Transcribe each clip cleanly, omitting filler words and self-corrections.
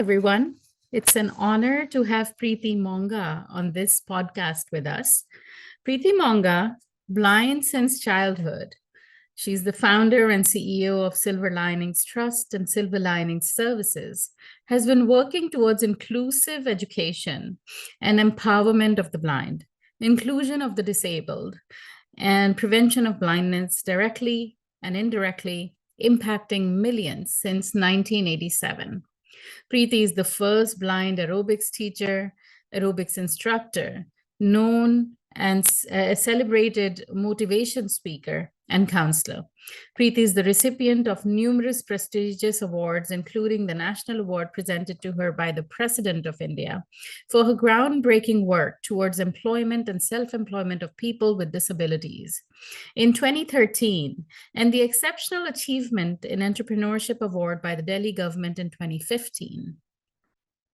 everyone. It's an honor to have Preeti Monga on this podcast with us. Preeti Monga, blind since childhood. She's the founder and CEO of Silver Linings Trust and Silver Linings Services, has been working towards inclusive education and empowerment of the blind, inclusion of the disabled, and prevention of blindness directly and indirectly impacting millions since 1987. Preeti is the first blind aerobics teacher, aerobics instructor, known and a celebrated motivation speaker and counselor. Preeti is the recipient of numerous prestigious awards, including the National Award presented to her by the President of India for her groundbreaking work towards employment and self-employment of people with disabilities in 2013, and the Exceptional Achievement in Entrepreneurship Award by the Delhi government in 2015.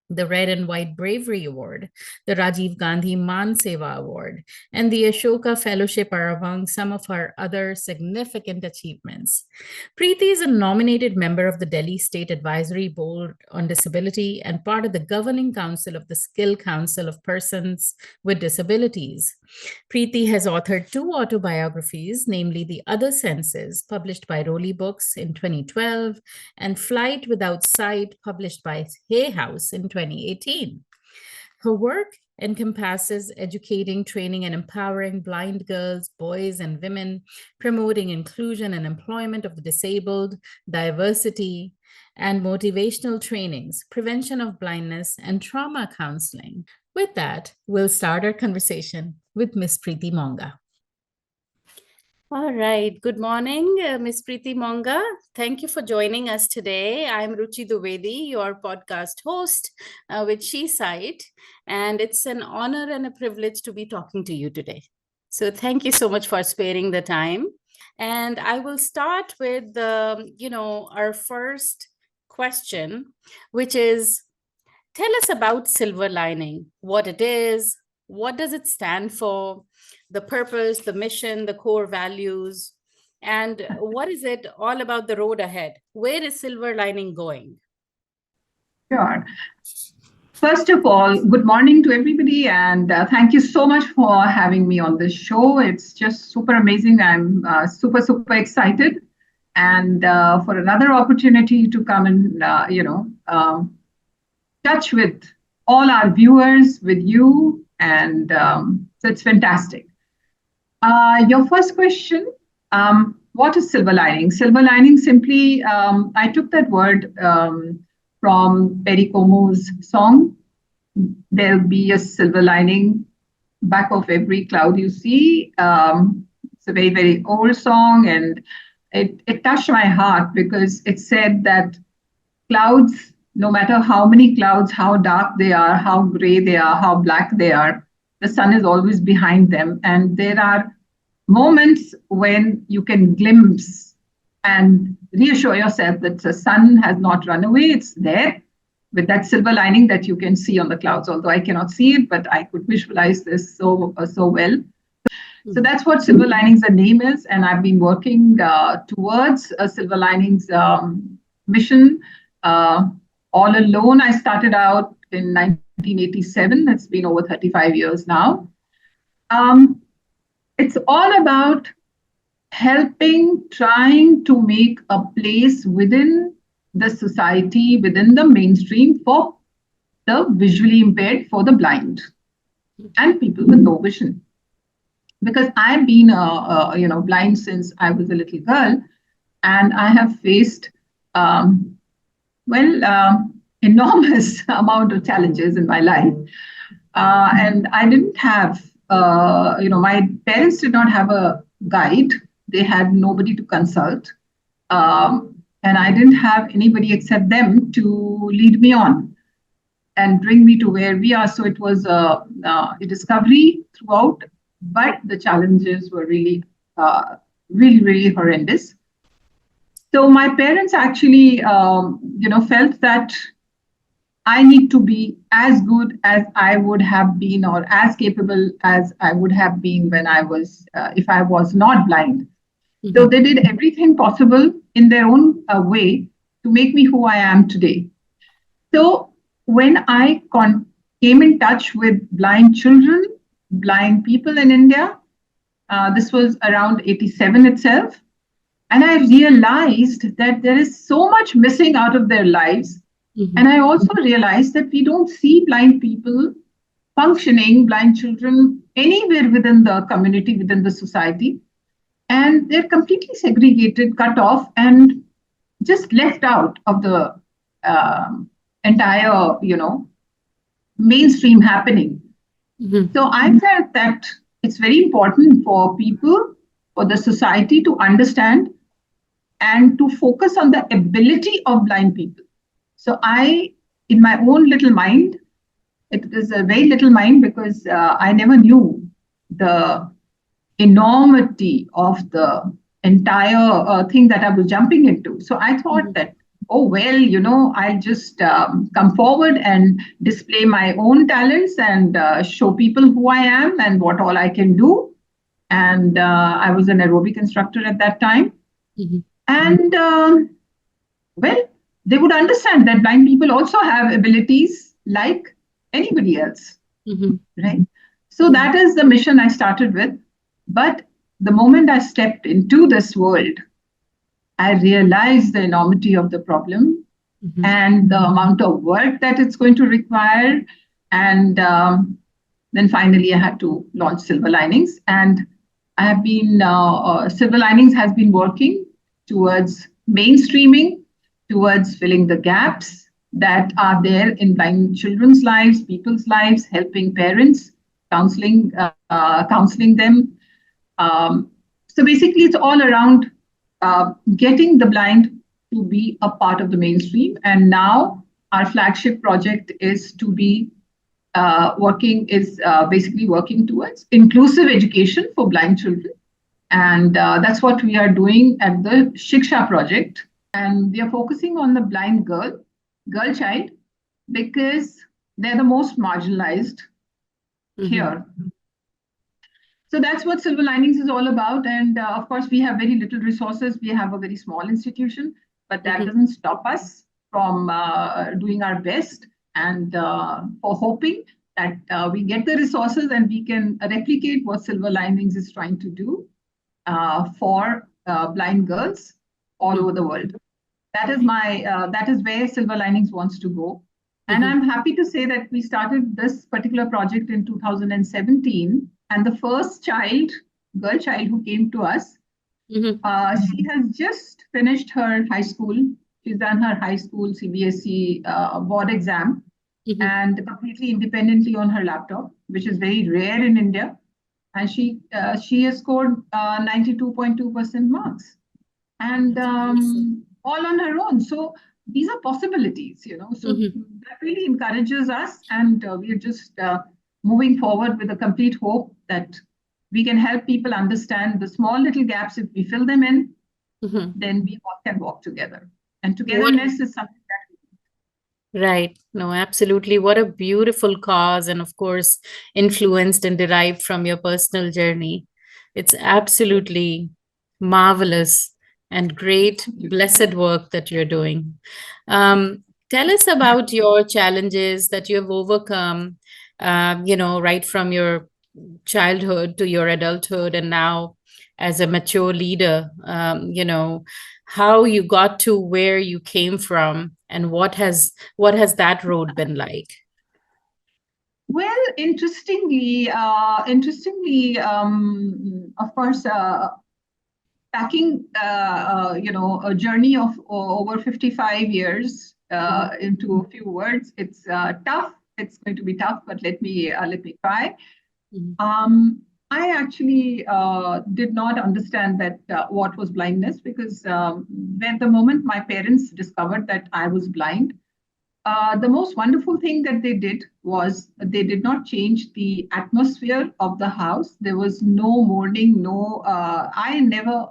The Red and White Bravery Award, the Rajiv Gandhi Man Seva Award, and the Ashoka Fellowship are among some of her other significant achievements. Preeti is a nominated member of the Delhi State Advisory Board on Disability and part of the Governing Council of the Skill Council of Persons with Disabilities. Preeti has authored two autobiographies, namely The Other Senses, published by Rowley Books in 2012, and Flight Without Sight, published by Hay House in 2018. Her work encompasses educating, training, and empowering blind girls, boys, and women, promoting inclusion and employment of the disabled, diversity, and motivational trainings, prevention of blindness, and trauma counseling. With that, we'll start our conversation with Ms. Preeti Monga. All right. Good morning, Ms. Preeti Monga. Thank you for joining us today. I'm Ruchi Duvedi, your podcast host with SheSight, and it's an honor and a privilege to be talking to you today. So thank you so much for sparing the time. And I will start with, our first question, which is, tell us about Silver Lining, what it is, what does it stand for, the purpose, the mission, the core values, and what is it all about the road ahead? Where is Silver Lining going? Sure. First of all, good morning to everybody, and thank you so much for having me on this show. It's just super amazing. I'm super excited, and for another opportunity to come and touch with all our viewers, with you, and so it's fantastic. Your first question, what is silver lining? Silver lining simply, I took that word from Perry Como's song, There'll Be a Silver Lining Back of Every Cloud You See. It's a very, very old song, and it touched my heart because it said that clouds, no matter how many clouds, how dark they are, how gray they are, how black they are, the sun is always behind them. And there are moments when you can glimpse and reassure yourself that the sun has not run away. It's there with that silver lining that you can see on the clouds, although I cannot see it, but I could visualize this so well. So that's what Silver Linings, the name is. And I've been working towards a Silver Linings mission all alone. I started out in 1987. It's been over 35 years now. It's all about trying to make a place within the society, within the mainstream for the visually impaired, for the blind and people with no vision. Because I've been blind since I was a little girl, and I have faced enormous amount of challenges in my life. And I didn't have, my parents did not have a guide. They had nobody to consult. And I didn't have anybody except them to lead me on and bring me to where we are. So it was a discovery throughout, but the challenges were really, really horrendous. So my parents actually, felt that I need to be as good as I would have been, or as capable as I would have been when I was, if I was not blind. Mm-hmm. So they did everything possible in their own way to make me who I am today. So when I came in touch with blind children, blind people in India, this was around 87 itself. And I realized that there is so much missing out of their lives. And I also realized that we don't see blind people functioning, blind children, anywhere within the community, within the society. And they're completely segregated, cut off, and just left out of the entire, mainstream happening. So I felt that it's very important for people, for the society to understand and to focus on the ability of blind people. So I, in my own little mind, it is a very little mind because I never knew the enormity of the entire thing that I was jumping into. So I thought that, oh, well, I'll just come forward and display my own talents and show people who I am and what all I can do. And I was an aerobic instructor at that time. And, well, they would understand that blind people also have abilities like anybody else, right? So that is the mission I started with. But the moment I stepped into this world, I realized the enormity of the problem and the amount of work that it's going to require. And then finally, I had to launch Silver Linings. And I have been, Silver Linings has been working towards mainstreaming, towards filling the gaps that are there in blind children's lives, people's lives, helping parents, counseling them. So basically, it's all around getting the blind to be a part of the mainstream. And now our flagship project is to be basically working towards inclusive education for blind children. And that's what we are doing at the Shiksha project. And we are focusing on the blind girl child, because they're the most marginalized here. So that's what Silver Linings is all about. And of course, we have very little resources. We have a very small institution, but that doesn't stop us from doing our best and for hoping that we get the resources and we can replicate what Silver Linings is trying to do for blind girls all over the world. That is where Silver Linings wants to go. And I'm happy to say that we started this particular project in 2017. And the first girl child who came to us, she has just finished her high school. She's done her high school CBSE board exam and completely independently on her laptop, which is very rare in India. And she has scored 92.2% marks. And all on her own. So these are possibilities, So that really encourages us. And we're just moving forward with a complete hope that we can help people understand the small little gaps. If we fill them in, then we can walk together. And togetherness is something that Right. No, absolutely. What a beautiful cause. And of course, influenced and derived from your personal journey. It's absolutely marvelous and great, blessed work that you're doing. Tell us about your challenges that you have overcome, right from your childhood to your adulthood and now as a mature leader, how you got to where you came from and what has that road been like? Well, interestingly, of course, packing, a journey of over 55 years into a few words, it's tough. It's going to be tough, but let me try. I actually did not understand that what was blindness, because when the moment my parents discovered that I was blind, the most wonderful thing that they did was they did not change the atmosphere of the house. There was no mourning, I never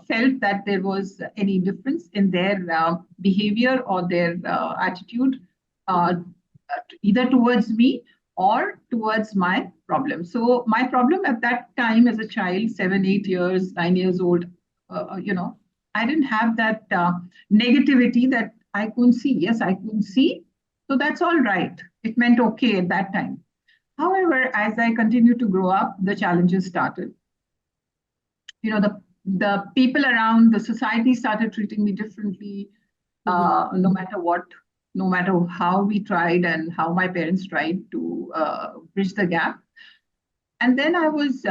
felt that there was any difference in their behavior or their attitude, either towards me or towards my problem. So my problem at that time as a child, 7, 8 years, 9 years old, I didn't have that negativity that I couldn't see. Yes, I couldn't see. So that's all right. It meant okay at that time. However, as I continued to grow up, the challenges started. The people around, the society started treating me differently, Mhm. no matter what, no matter how we tried and how my parents tried to bridge the gap. And then I was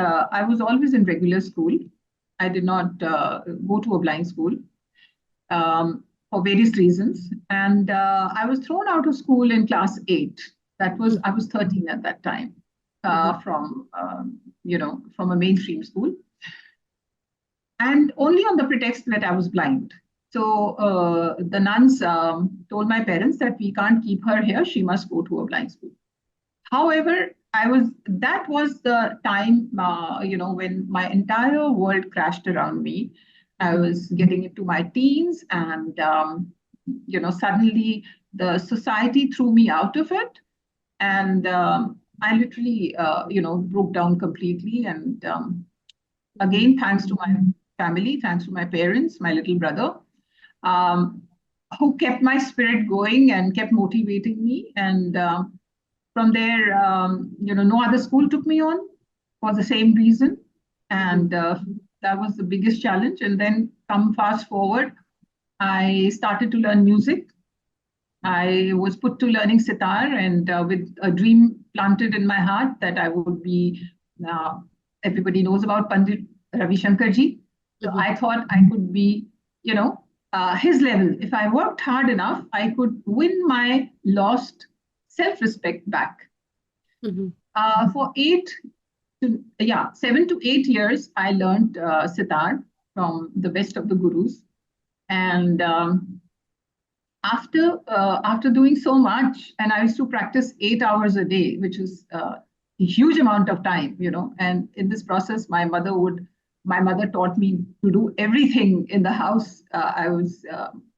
always in regular school. I did not go to a blind school for various reasons, and I was thrown out of school in class 8. That was Mhm. I was 13 at that time, Mhm. from a mainstream school, and only on the pretext that I was blind. So the nuns told my parents that we can't keep her here; she must go to a blind school. However, that was the time, when my entire world crashed around me. I Mhm. was getting into my teens, and suddenly the society threw me out of it, and I literally, broke down completely. And Mhm. again, thanks to my family, thanks to my parents, my little brother, um, who kept my spirit going and kept motivating me. And from there, no other school took me on for the same reason. Mhm. And that was the biggest challenge. And then, come fast forward, I started to learn music. I was put to learning sitar, and with a dream planted in my heart that I would be, uh, everybody knows about Pandit Ravi Shankar ji. So Mhm. I thought I could be, his level. If I worked hard enough, I could win my lost self respect back. Mhm. For 7 to 8 years, I learned sitar from the best of the gurus. And after doing so much, and I used to practice 8 hours a day, which is a huge amount of time, and in this process my mother taught me to do everything in the house. I was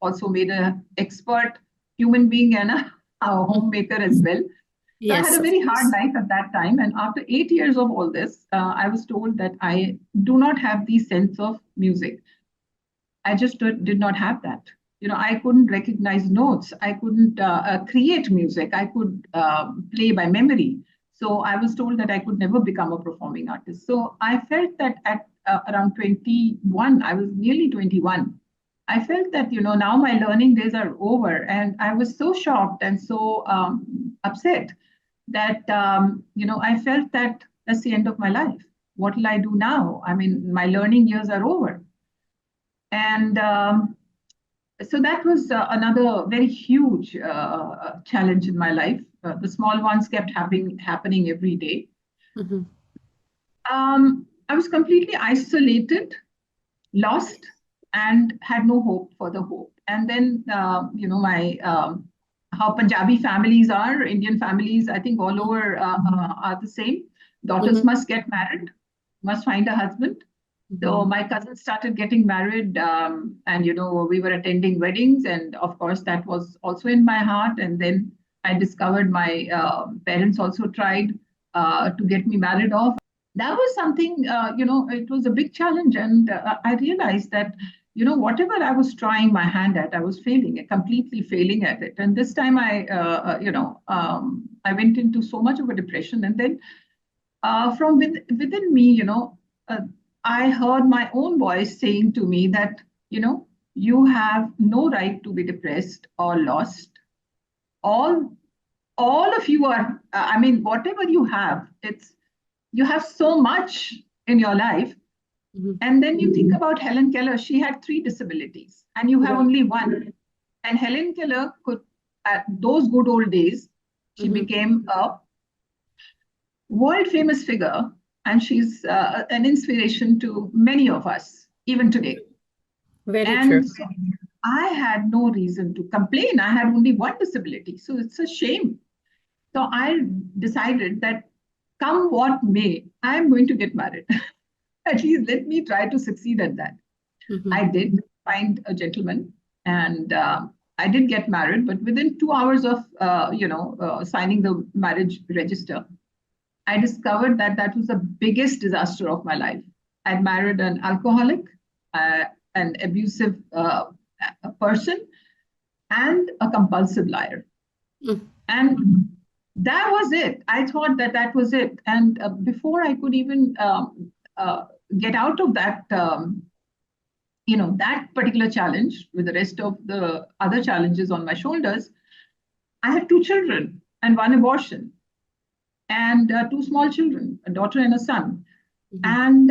also made a expert human being and a Mhm. homemaker as well. So I had Yes, a of very hard course. life at that time. And after 8 years of all this, I was told that I do not have the sense of music. I just did not have that. I couldn't recognize notes. I couldn't create music. I could play by memory. So I was told that I could never become a performing artist. So I felt that at around 21, I was nearly 21. I felt that, now my learning days are over. And I was so shocked and so upset that, I felt that that's the end of my life. What will I do now? I mean, my learning years are over. And so that was another very huge challenge in my life. The small ones kept happening every day. Mhm. I was completely isolated, lost, and had no hope for the hope. And then, my how Punjabi families are, Indian families, I think all Mhm. over are the same. Daughters Mhm. must get married, must find a husband. So Mhm. my cousins started getting married, and we were attending weddings, and of course that was also in my heart. And then I discovered my parents also tried to get me married off. That was something, it was a big challenge, and I realized that whatever I was trying my hand at, I was failing, completely failing at it. And this time I went into so much of a depression, and then within me, uh, I heard my own voice saying to me that, you have no right to be depressed or lost. All, all of you are, I mean, whatever you have, you have so much in your life. Mhm. And then you think about Helen Keller, she had three disabilities, and you have Right. only one. And Helen Keller could, at those good old days, she Mhm. became a world famous figure, and she's an inspiration to many of us, even today. Very true. And so I had no reason to complain. I had only one disability. So it's a shame. So I decided that come what may, I'm going to get married. At least let me try to succeed at that. Mhm. I did find a gentleman, and I did get married, but within 2 hours of signing the marriage register, I discovered that that was the biggest disaster of my life. I'd married an alcoholic, uh, an abusive person, and a compulsive liar. And that was it. I thought that that was it. And before I could even uh, get out of that, that particular challenge with the rest of the other challenges on my shoulders, I had two children and one abortion and two small children, a daughter and a son. Mhm. And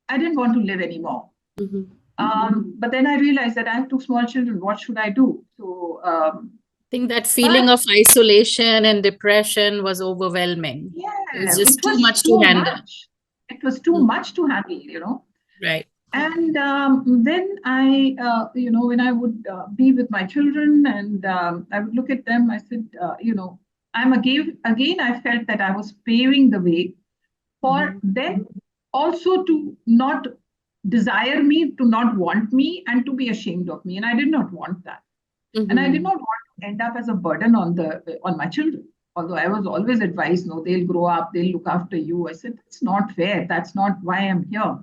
I didn't want to live anymore. Mhm. But then I realized that I have two small children. What should I do? I think that But feeling of isolation and depression was overwhelming. It was yeah, just it too was much to too handle. much. It was too Mm. much to handle. Right. And then when I would be with my children and I would look at them, I said, I felt that I was paving the way for Mhm. them also to not desire me, to not want me, and to be ashamed of me. And I did not want that. And I did Mhm. not want to end up as a burden on my children. Although I was always advised, no, they'll grow up, they'll look after you. I said, that's not fair. That's not why I'm here.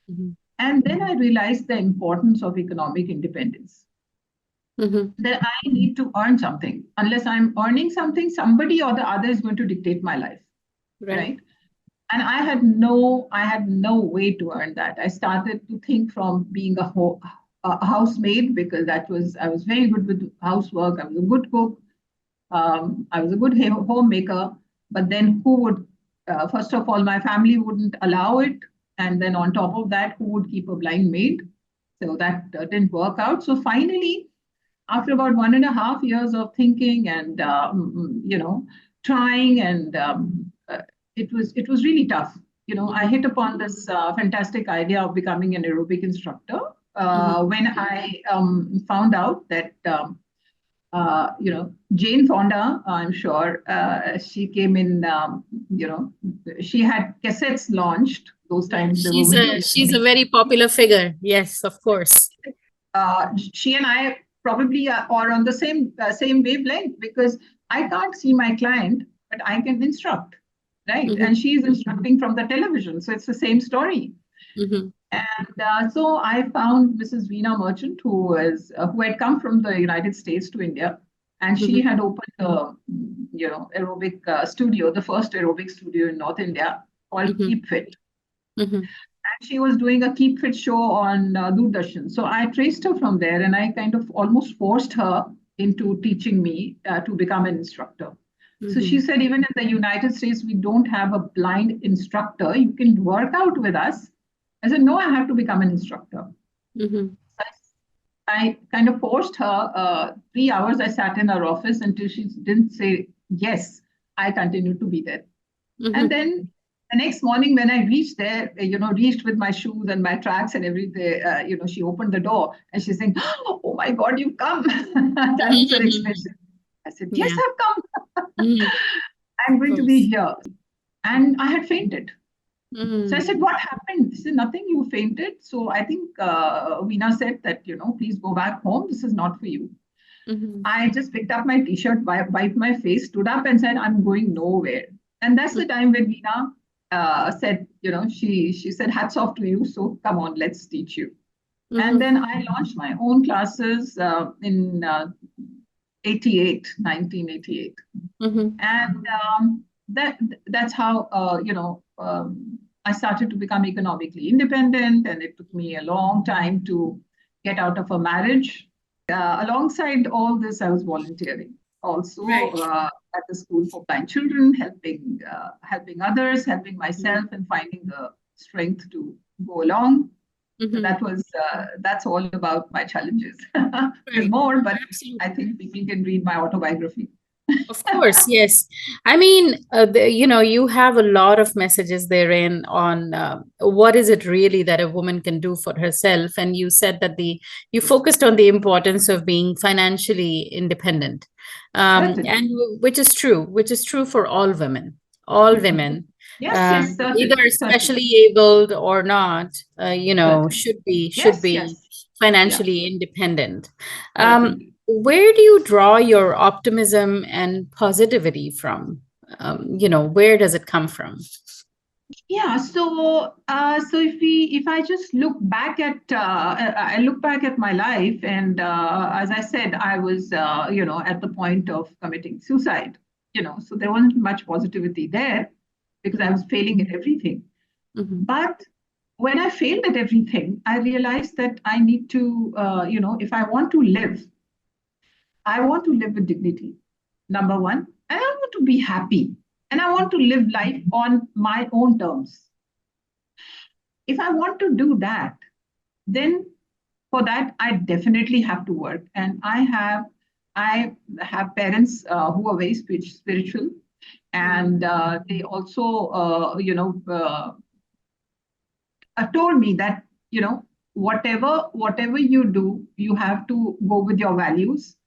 Mhm. And then I realized the importance of economic independence. Mhm. That I need to earn something. Unless I'm earning something, somebody or the other is going to dictate my life, Right. right? And I had no way to earn that. I started to think from being a housemaid, because I was very good with housework. I was a good cook. I was a good homemaker. But then who would, first of all, my family wouldn't allow it. And then on top of that, who would keep a blind maid? So that didn't work out. So finally, after about 1.5 years of thinking and trying, and it was really tough. I Mhm. hit upon this fantastic idea of becoming an aerobic instructor Mhm. when I found out that Jane Fonda, I'm sure, she came in, she had cassettes launched. Those Yeah, times there were she's a videos. very popular figure. Yes, of course. She and I probably are on the same wavelength, because I can't see my client, but I can instruct, right? Mhm. And she's instructing from the television, so it's the same story. Mhm. And so I found Mrs. Veena Merchant, who had come from the United States to India, and she Mhm. had opened a aerobic studio, the first aerobic studio in North India, called Mhm. Keep Fit. Mhm. And she was doing a Keep Fit show on Doordarshan. So I traced her from there, and I kind of almost forced her into teaching me to become an instructor. So she Mhm. said, even in the United States, we don't have a blind instructor. You can work out with us. I said, no, I have to become an instructor. Mhm. I kind of forced her. 3 hours I sat in her office until she didn't say yes. I continued to be there. And Mhm. then the next morning, when I reached there, reached with my shoes and my tracks and everything, she opened the door and she's saying, "Oh my God, you've come." That was her Mhm. expression. I said, "Yes, Yeah. I've come. Mhm. I'm Of going to be course. here." And I had fainted. So I Mhm. said, "What happened?" She said, "Nothing, you fainted." So I think Veena said that, please go back home. This is not for you. Mhm. I just picked up my t-shirt, wiped my face, stood up and said, "I'm going nowhere." And that's the time when Veena said, she said, "Hats off to you. So come on, let's teach you." And Mhm. then I launched my own classes in 1988. Mhm. And that's how, I started to become economically independent. And it took me a long time to get out of a marriage. Alongside all this, I was volunteering also Right. at the school for blind children, helping others, helping myself, Mhm. and finding the strength to go along. So Mhm. that's all about my challenges. There's Right. more, but I Absolutely. think people can read my autobiography. Of course, yes. I mean, you have a lot of messages therein on what is it really that a woman can do for herself. And you said that you focused on the importance of being financially independent, Certainly. and which is true for all women, Yes, yes, either certainly, certainly, especially abled or not, certainly. should Yes, be yes, yeah, financially independent. certainly. Where do you draw your optimism and positivity from? Where does it come from? Yeah, so if I just look back at I look back at my life, and as I said, I was at the point of committing suicide. So there wasn't much positivity there because I was failing at everything. Mhm. But when I failed at everything, I realized that I need to, if I want to live, I want to live with dignity. Number one, and I want to be happy, and I want to live life on my own terms. If I want to do that, then for that I definitely have to work. And I have parents who are very spiritual, and they also told me that whatever you do, you have to go with your values,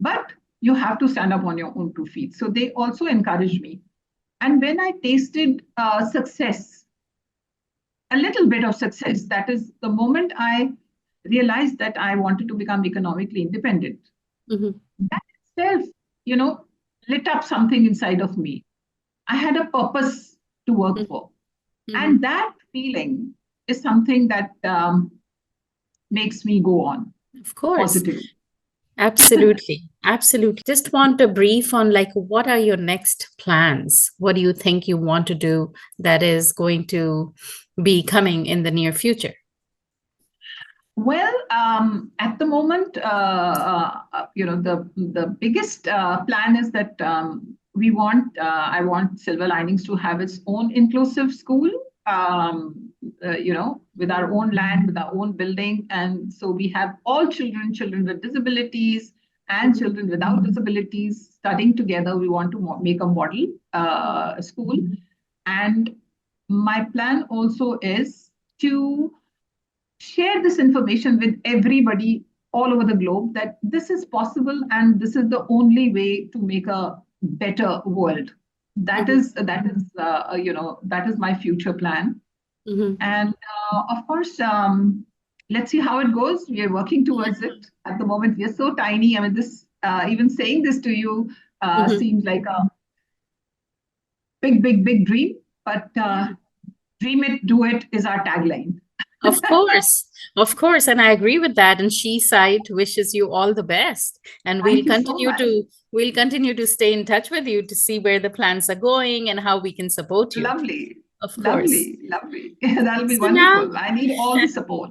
but you have to stand up on your own 2 feet. So they also encouraged me. And when I tasted success, a little bit of success. That is the moment I realized that I wanted to become economically independent. Mhm. That itself, you know, lit up something inside of me. I had a purpose to work for. Mhm. And that feeling is something that makes me go on Of course. positive. Absolutely. Absolutely. Just want a brief on like what are your next plans? What do you think you want to do that is going to be coming in the near future? Well, at the moment, the biggest plan is that I want Silver Linings to have its own inclusive school. With our own land, with our own building, and so we have all children with disabilities and Mhm. children without disabilities studying together. We want to make a model school, and my plan also is to share this information with everybody all over the globe that this is possible and this is the only way to make a better world. That is my future plan. Mhm. And of course, let's see how it goes. We are working towards it. At the moment, we are so tiny. I mean, this even saying this to you Mhm. seems like a big dream, but dream it, do it is our tagline. Of course, of course, and I agree with that. And SheSight wishes you all the best, and Thank you so much. we'll continue to stay in touch with you to see where the plans are going and how we can support you. Lovely, Of course. lovely. That'll be So now, wonderful. I need all the support.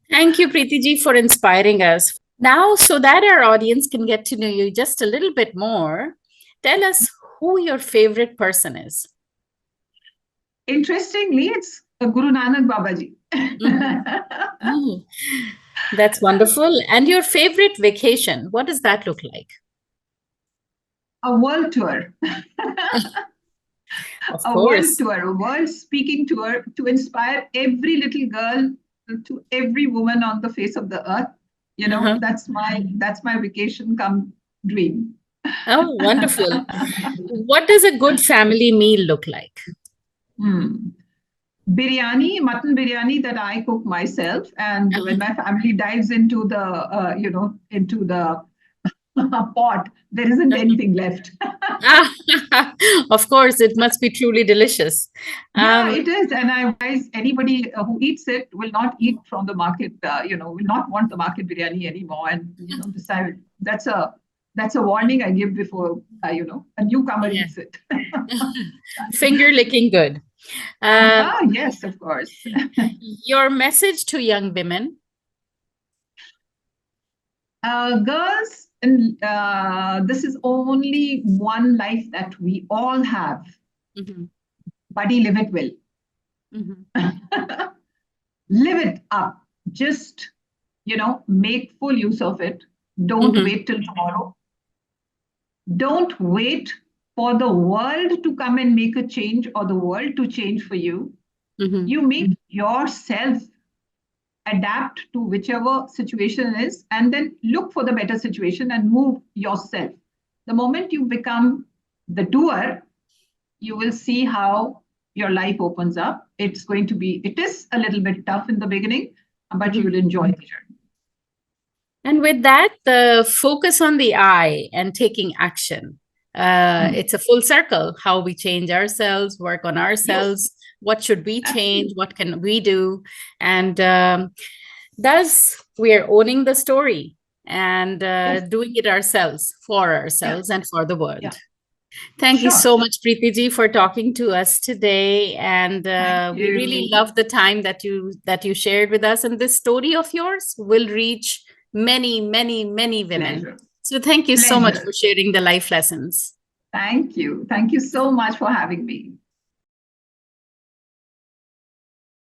thank you, Preeti ji, for inspiring us. Now, so that our audience can get to know you just a little bit more, tell us who your favorite person is. Interestingly, it's Guru Nanak Babaji. Mhm. Oh, that's wonderful. And your favorite vacation, what does that look like? A world tour, Of a world course. tour, a world speaking tour to inspire every little girl to every woman on the face of the earth. Uh-huh. That's my vacation come dream. Oh, wonderful. What does a good family meal look like? Hmm. Biryani, mutton biryani that I cook myself, and when Uh-huh. my family dives into the pot, there isn't anything left. Ah, of course, it must be truly delicious. Yeah, Um, it is, and I advise anybody who eats it will not eat from the market. Will not want the market biryani anymore, and decide that's a warning I give before a newcomer yeah. eats it. Finger licking good. Um, Yes, of course. your message to young women. Girls, and this is only one life that we all have. Mhm. Buddy, live it well. Mhm. Live it up. Just, make full use of it. Don't Mhm. wait till tomorrow. Don't wait for the world to come and make a change or the world to change for you. Mhm. You make yourself adapt to whichever situation is, and then look for the better situation and move yourself. The moment you become the doer, you will see how your life opens up. It is a little bit tough in the beginning, but Mhm. you'll enjoy the journey. And with that, the focus on the I and taking action. It's a full circle, how we change ourselves, work on Yes, ourselves, what should we change, absolutely. what can we do, and thus we are owning the story and Yes. doing it ourselves, for Yeah. ourselves and for the Yeah. world. Thank you Sure. so much, Preeti ji, for talking to us today, and Thank we really you. love the time that you shared with us. And this story of yours will reach many, many, many women. Pleasure. So thank you so much for Pleasure. sharing the life lessons. Thank you. Thank you so much for having me.